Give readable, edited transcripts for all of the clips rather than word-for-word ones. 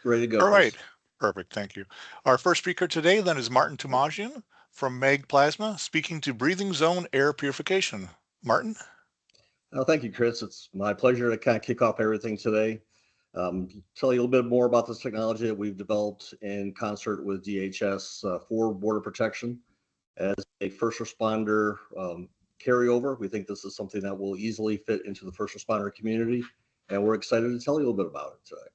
Ready to go, All right. Chris. Perfect. Thank you. Our first speaker today then is Martin Tumajian from Meg Plasma, speaking to breathing zone air purification. Martin? Thank you, Chris. It's my pleasure to kind of kick off everything today. Tell you a little bit more about this technology that we've developed in concert with DHS for border protection as a first responder carryover. We think this is something that will easily fit into the first responder community, and we're excited to tell you a little bit about it today.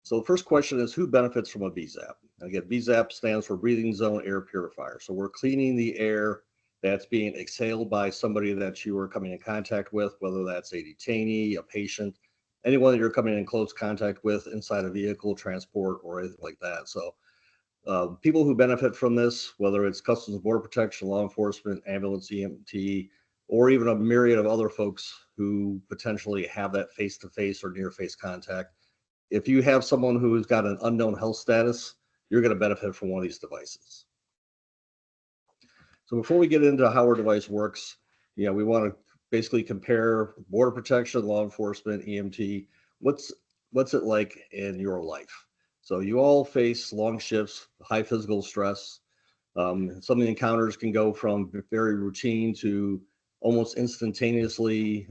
So the first question is, who benefits from a BZAP? Again, BZAP stands for Breathing Zone Air Purifier. So we're cleaning the air that's being exhaled by somebody that you are coming in contact with, whether that's a detainee, a patient, anyone that you're coming in close contact with inside a vehicle, transport, or anything like that. So people who benefit from this, whether it's Customs and Border Protection, law enforcement, ambulance, EMT, or even a myriad of other folks who potentially have that face-to-face or near-face contact. If you have someone who's got an unknown health status, you're going to benefit from one of these devices. So before we get into how our device works, we want to basically compare border protection, law enforcement, EMT. What's it like in your life? So you all face long shifts, high physical stress. Some of the encounters can go from very routine to almost instantaneously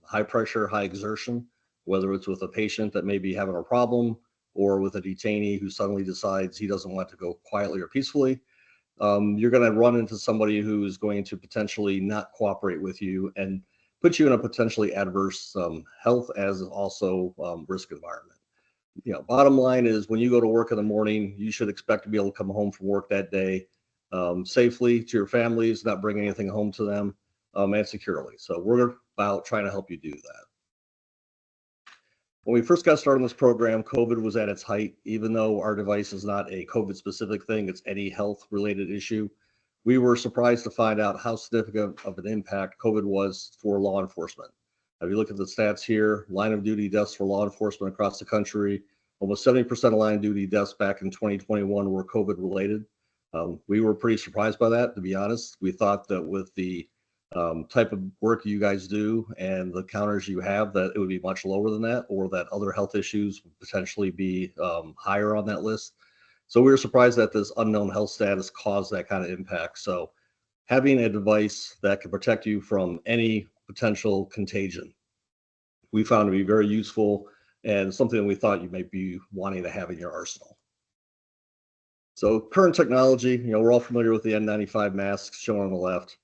high pressure, high exertion, whether it's with a patient that may be having a problem or with a detainee who suddenly decides he doesn't want to go quietly or peacefully. You're going to run into somebody who's going to potentially not cooperate with you and put you in a potentially adverse health as also risk environment. Bottom line is when you go to work in the morning, you should expect to be able to come home from work that day safely to your families, not bring anything home to them, and securely. So we're about trying to help you do that. When we first got started on this program, COVID was at its height. Even though our device is not a COVID specific thing, it's any health related issue. We were surprised to find out how significant of an impact COVID was for law enforcement. If you look at the stats here, line of duty deaths for law enforcement across the country, almost 70% of line of duty deaths back in 2021 were COVID related. We were pretty surprised by that, to be honest. We thought that with the type of work you guys do and the counters you have, that it would be much lower than that, or that other health issues would potentially be higher on that list. So we were surprised that this unknown health status caused that kind of impact. So having a device that can protect you from any potential contagion, we found to be very useful and something that we thought you might be wanting to have in your arsenal. So current technology, we're all familiar with the N95 masks shown on the left.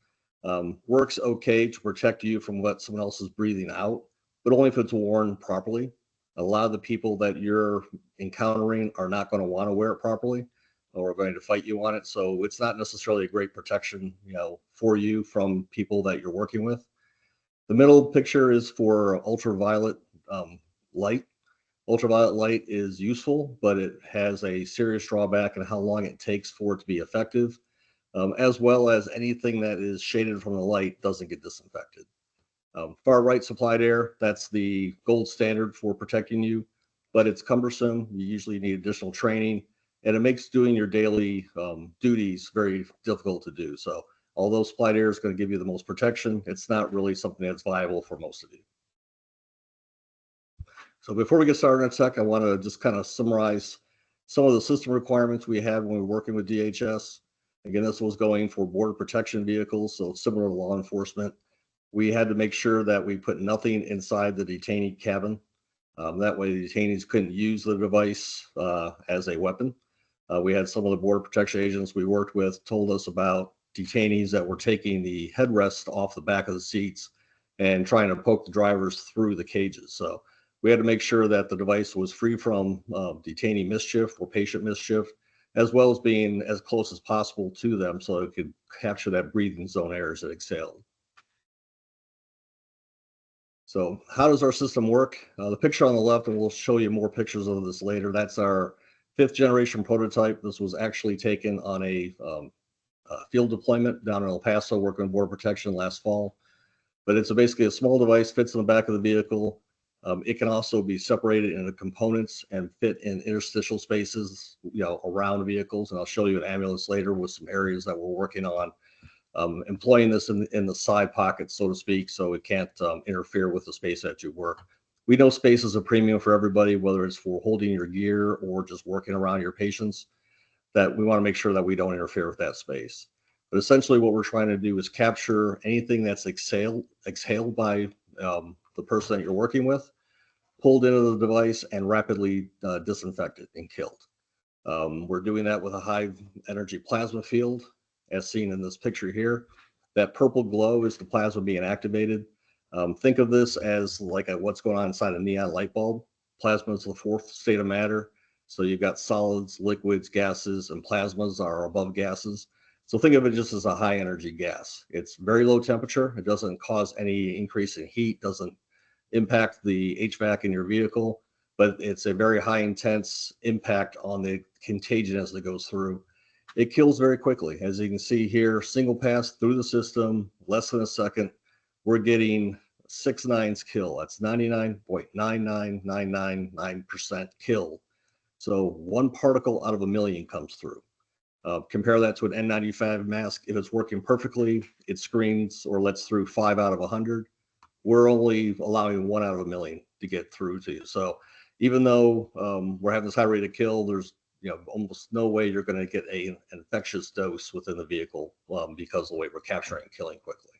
Works okay to protect you from what someone else is breathing out, but only if it's worn properly. A lot of the people that you're encountering are not going to want to wear it properly or are going to fight you on it. So it's not necessarily a great protection, for you from people that you're working with. The middle picture is for ultraviolet light. Ultraviolet light is useful, but it has a serious drawback in how long it takes for it to be effective. As well as anything that is shaded from the light doesn't get disinfected. Far right supplied air, that's the gold standard for protecting you, but it's cumbersome. You usually need additional training, and it makes doing your daily duties very difficult to do. So although supplied air is going to give you the most protection, it's not really something that's viable for most of you. So before we get started in a sec, I want to just kind of summarize some of the system requirements we had when we were working with DHS. Again, this was going for border protection vehicles, so similar to law enforcement. We had to make sure that we put nothing inside the detainee cabin. That way the detainees couldn't use the device as a weapon. We had some of the border protection agents we worked with told us about detainees that were taking the headrest off the back of the seats and trying to poke the drivers through the cages. So we had to make sure that the device was free from detainee mischief or patient mischief, as well as being as close as possible to them so it could capture that breathing zone air as it exhaled. So how does our system work? The picture on the left, and we'll show you more pictures of this later, that's our 5th generation prototype. This was actually taken on a field deployment down in El Paso working on border protection last fall. But it's basically a small device, fits in the back of the vehicle. It can also be separated into components and fit in interstitial spaces, around vehicles. And I'll show you an ambulance later with some areas that we're working on, employing this in the side pockets, so to speak, so it can't interfere with the space that you work. We know space is a premium for everybody, whether it's for holding your gear or just working around your patients, that we want to make sure that we don't interfere with that space. But essentially what we're trying to do is capture anything that's exhaled by the person that you're working with, pulled into the device, and rapidly disinfected and killed. We're doing that with a high energy plasma field, as seen in this picture here. That purple glow is the plasma being activated. Think of this as like what's going on inside a neon light bulb. Plasma is the fourth state of matter. So you've got solids, liquids, gases, and plasmas are above gases. So think of it just as a high energy gas. It's very low temperature. It doesn't cause any increase in heat, doesn't impact the HVAC in your vehicle, but it's a very high intense impact on the contagion as it goes through. It kills very quickly. As you can see here, single pass through the system, less than a second, we're getting 6 nines kill. That's 99.99999% kill. So one particle out of a million comes through. Compare that to an N95 mask. If it's working perfectly, it screens or lets through 5 out of 100. We're only allowing 1 out of a million to get through to you. So even though we're having this high rate of kill, there's almost no way you're going to get an infectious dose within the vehicle because of the way we're capturing and killing quickly.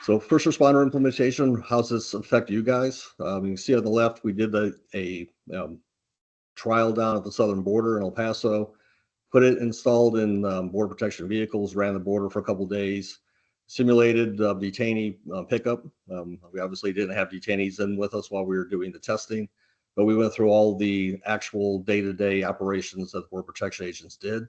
So first responder implementation, how's this affect you guys? You can see on the left, we did a trial down at the southern border in El Paso, put it installed in border protection vehicles, ran the border for a couple of days, simulated detainee pickup. We obviously didn't have detainees in with us while we were doing the testing, but we went through all the actual day-to-day operations that the border protection agents did.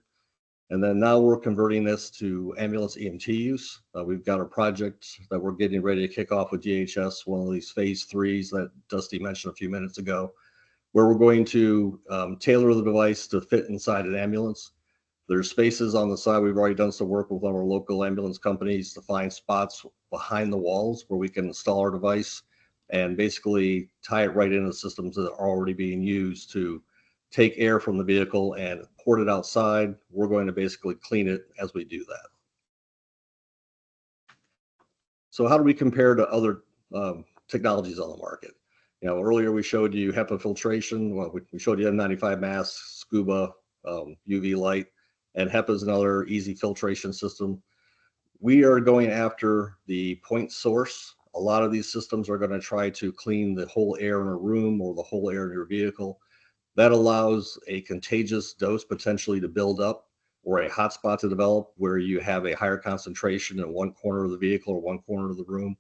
And then now we're converting this to ambulance EMT use. We've got a project that we're getting ready to kick off with DHS, one of these phase 3s that Dusty mentioned a few minutes ago, where we're going to tailor the device to fit inside an ambulance. There's spaces on the side. We've already done some work with one of our local ambulance companies to find spots behind the walls where we can install our device and basically tie it right into the systems that are already being used to take air from the vehicle and port it outside. We're going to basically clean it as we do that. So how do we compare to other technologies on the market? Earlier we showed you HEPA filtration. Well, we showed you N95 masks, scuba, UV light, and HEPA is another easy filtration system. We are going after the point source. A lot of these systems are going to try to clean the whole air in a room or the whole air in your vehicle. That allows a contagious dose potentially to build up or a hotspot to develop where you have a higher concentration in one corner of the vehicle or one corner of the room.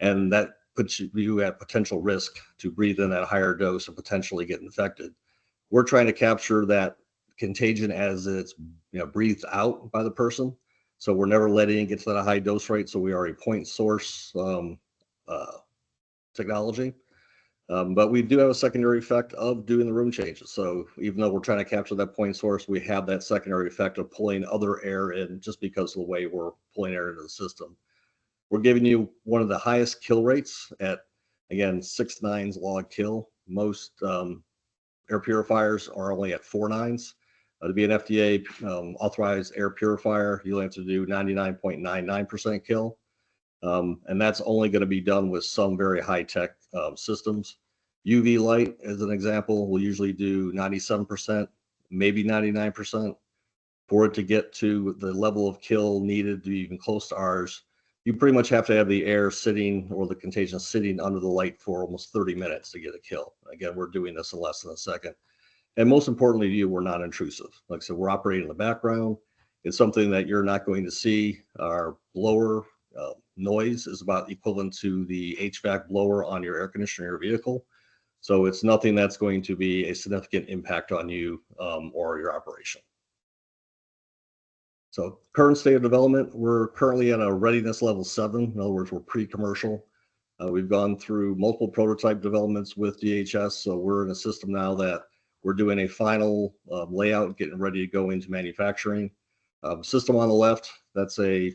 And that puts you at potential risk to breathe in that higher dose and potentially get infected. We're trying to capture that contagion as it's breathed out by the person. So we're never letting it get to that high dose rate. So we are a point source technology. But we do have a secondary effect of doing the room changes. So even though we're trying to capture that point source, we have that secondary effect of pulling other air in just because of the way we're pulling air into the system. We're giving you one of the highest kill rates at, again, 6 nines log kill. Most air purifiers are only at 4 nines. To be an FDA authorized air purifier, you'll have to do 99.99% kill. And that's only going to be done with some very high-tech systems. UV light, as an example, will usually do 97%, maybe 99%. For it to get to the level of kill needed to be even close to ours, you pretty much have to have the air sitting or the contagion sitting under the light for almost 30 minutes to get a kill. Again, we're doing this in less than a second. And most importantly to you, we're not intrusive. Like I said, we're operating in the background. It's something that you're not going to see. Our blower noise is about equivalent to the HVAC blower on your air conditioner in your vehicle. So it's nothing that's going to be a significant impact on you or your operation. So current state of development, we're currently at a readiness level 7. In other words, we're pre-commercial. We've gone through multiple prototype developments with DHS. So we're in a system now that we're doing a final layout, getting ready to go into manufacturing. System on the left, that's a,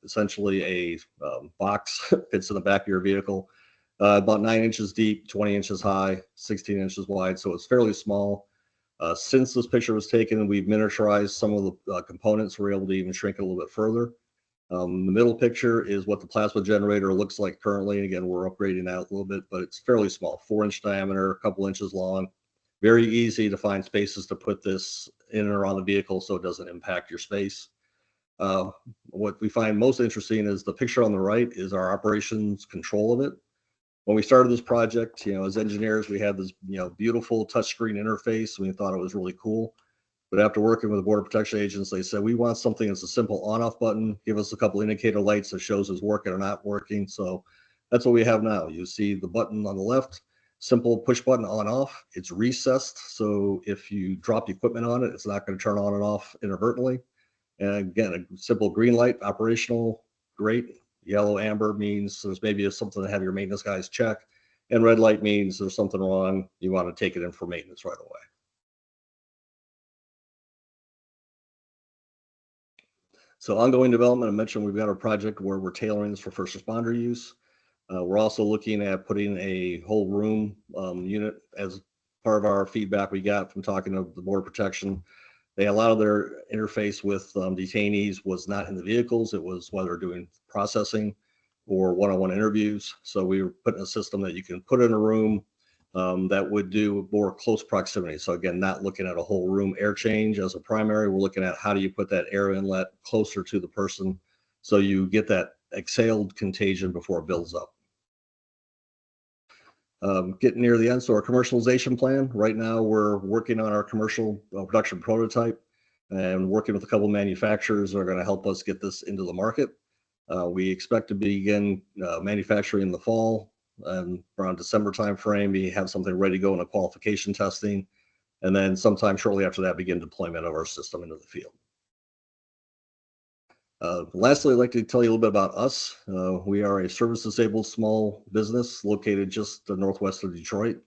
essentially a box fits in the back of your vehicle, about 9 inches deep, 20 inches high, 16 inches wide. So it's fairly small. Since this picture was taken, we've miniaturized some of the components. We're able to even shrink it a little bit further. The middle picture is what the plasma generator looks like currently. Again, we're upgrading that a little bit, but it's fairly small, 4-inch diameter, a couple inches long. Very easy to find spaces to put this in or on the vehicle so it doesn't impact your space. What we find most interesting is the picture on the right is our operations control of it. When we started this project, as engineers, we had this, beautiful touchscreen interface. And we thought it was really cool. But after working with the Border Protection agents, they said, we want something that's a simple on-off button. Give us a couple indicator lights that shows it's working or not working. So that's what we have now. You see the button on the left, simple push button on-off. It's recessed. So if you drop equipment on it, it's not going to turn on and off inadvertently. And again, a simple green light, operational, great. Yellow, amber means there's maybe something to have your maintenance guys check. And red light means there's something wrong. You want to take it in for maintenance right away. So ongoing development, I mentioned we've got a project where we're tailoring this for first responder use. We're also looking at putting a whole room unit as part of our feedback we got from talking to the Border Protection. A lot of their interface with detainees was not in the vehicles. It was while they're doing processing or one-on-one interviews. So we were putting a system that you can put in a room that would do more close proximity. So again, not looking at a whole room air change as a primary. We're looking at how do you put that air inlet closer to the person so you get that exhaled contagion before it builds up. Getting near the end, so our commercialization plan. Right now, we're working on our commercial production prototype and working with a couple of manufacturers that are going to help us get this into the market. We expect to begin manufacturing in the fall, and around December timeframe, we have something ready to go in a qualification testing, and then sometime shortly after that, begin deployment of our system into the field. Lastly, I'd like to tell you a little bit about us. We are a service-disabled small business located just northwest of Detroit.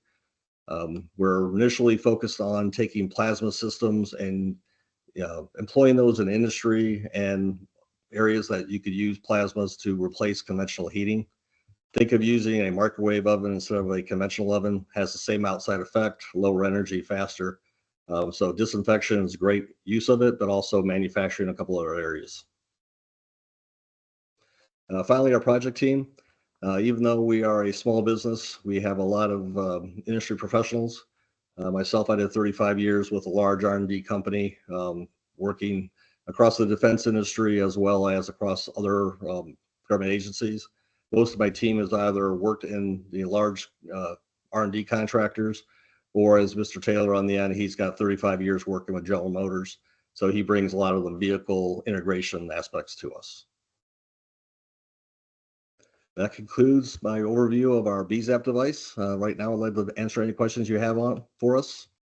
We're initially focused on taking plasma systems and employing those in industry and areas that you could use plasmas to replace conventional heating. Think of using a microwave oven instead of a conventional oven. Has the same outside effect, lower energy, faster. So disinfection is great use of it, but also manufacturing in a couple other areas. Finally, our project team. Even though we are a small business, we have a lot of industry professionals. Myself, I did 35 years with a large R&D company, working across the defense industry as well as across other government agencies. Most of my team has either worked in the large R&D contractors, or as Mr. Taylor on the end, he's got 35 years working with General Motors. So he brings a lot of the vehicle integration aspects to us. That concludes my overview of our BZAP device. Right now, I'd like to answer any questions you have for us.